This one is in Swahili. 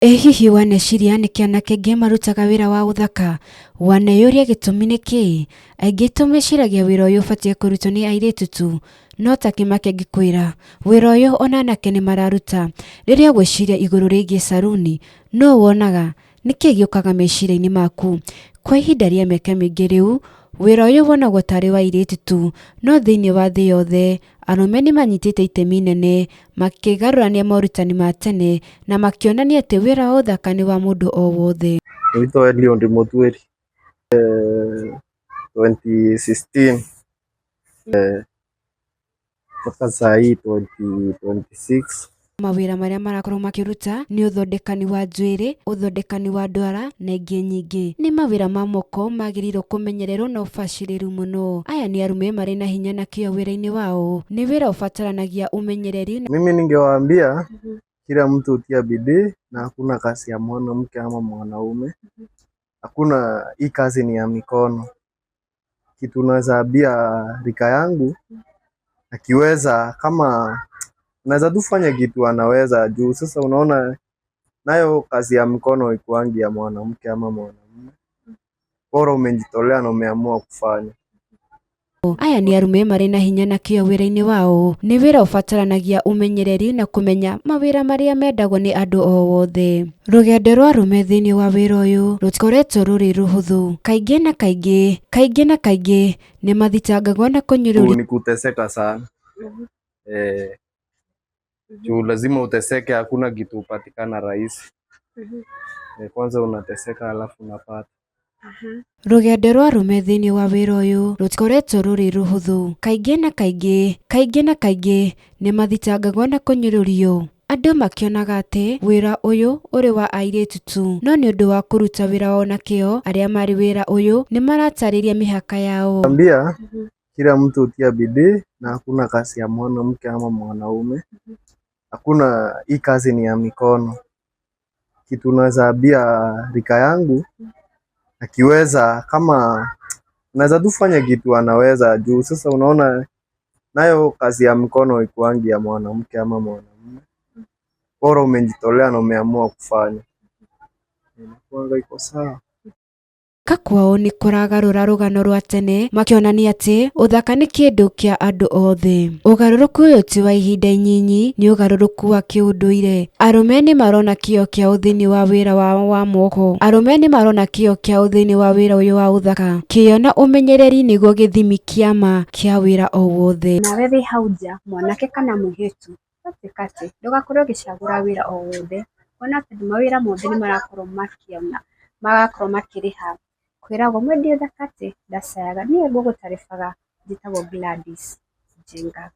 Hihi waneciria nĩkĩ anake aingĩ marutaga wĩra wa ũthaka? Waneyũria gĩtũmi nĩkĩ? Aingĩ aitũ meciragia wĩra ũyũ ũbatiĩ kũrutwo nĩ airĩtu tu, no ta Kĩmake ngĩkwĩra, wĩra ũyũ ona anake nĩ mararuta. Rĩrĩa gwĩciria igũrũ rĩgiĩ saruni, no wonaga nĩkĩ gĩũkaga meciria-inĩ maku? Kwa ihinda rĩa mĩaka mĩingĩ rĩu, wĩra ũyũ wonagwo tarĩ wa airĩtu tu, no thĩinĩ wa thĩ yothe, arũme nĩ manyitĩte itemi inene, makĩgarũrania morutani ma tene na makĩonania atĩ wĩra wa ũthaka nĩ wa mũndũ o wothe. Naitwa Eliud Mutweri, 2016 mpaka saa hii 2026. Mawĩra marĩa marakorwo makĩruta nĩ ũthondekani wa njuĩrĩ, ũthondekani wa ndwara na ingĩ nyingĩ. Nĩ mawĩra ma moko magĩrĩirwo kũmenyererwo na ũbacĩrĩru mũno. Aya nĩ arũme marĩ na hinya na kĩyo wĩra-inĩ wao. Nĩ wĩra ũbataranagia umenyereri. Mimi ningewaambia kila mtu utia bidii na hakuna kazi ya mwanamke ama mwanaume. Hakuna, hii kazi ni ya mikono. Kitu naweza ambia rika yangu, akiweza kama naweza tufanya kitu anaweza juu. Sasa unaona nayo kazi ya mikono ikuangi ya mwanamke ama mwanamume. Bora umejitolea na umeamua kufanya. Aya nĩ arũme marĩ na hinya na kĩyo wĩra-inĩ wao. Nĩ wĩra ũbataranagia umenyereri na kũmenya mawĩra marĩa mendagwo nĩ andũ o wothe. Rũgendo rwa arũme thĩinĩ wa wĩra ũyũ rũtikoretwo rũrĩ rũhũthũ. Kaingĩ na kaingĩ nĩ mathitangagwo na kũnyũrũrio. Ni kuteseka sana. Juu lazima uteseke, hakuna kitu upatikana rahisi. Kwanza unateseka alafu unapata. Rũgendo rwa arũme thĩinĩ wa wĩra ũyũ rũtikoretwo rũrĩ rũhũthũ. Kaingĩ na kaingĩ nĩ mathitangagwo na kũnyũrũrio. Andũ makĩonaga atĩ wĩra ũyũ ũrĩ wa airĩtu tu, no nĩ ũndũ wa kũruta wĩra wao na kĩyo, arĩa marĩ wĩra ũyũ nĩ maratarĩria mĩhaka yao. Ambia kila mtu utia bidii na hakuna kazi ya mwanamke ama mwanaume. Hakuna, hii kazi ni ya mikono. Kitu naweza ambia rika yangu, akiweza kama naweza tufanya kitu anaweza juu. Sasa unaona nayo kazi ya mikono ikuangi ya mwanamke ama mwanamume. Bora umejitolea na umeamua kufanya. Inakuanga iko sawa. Kwao nĩ kũragarũra rũgano rwa tene, makĩonania atĩ ũthaka nĩ kĩndũ kĩa andũ othe. Ũgarũrũku ũyũ ti wa ihinda inyinyi, nĩ ũgarũrũku wa kĩũndũire. Arũme nĩ marona kĩyo kĩao thĩinĩ wa wĩra wao wa moko. Arũme nĩ marona kĩyo kĩao thĩinĩ wa wĩra ũyũ wa ũthaka. Kĩyo na ũmenyereri nĩguo gĩthimi kĩa ma kĩa wĩra o wothe. Nawe wĩ hau nja, mwanake kana mũirĩtu, ũtĩkate ndũgakorwo ũgĩcagũra wĩra o wothe. Kuona atĩ mawĩra mothe nĩ marakorwo makĩona, magakorwo makĩrĩha. Kwĩragwo mwendie ũthaka atĩ ndacayaga. Niĩ ngũgũtarĩbaga njĩtagwo Gladys Njenga.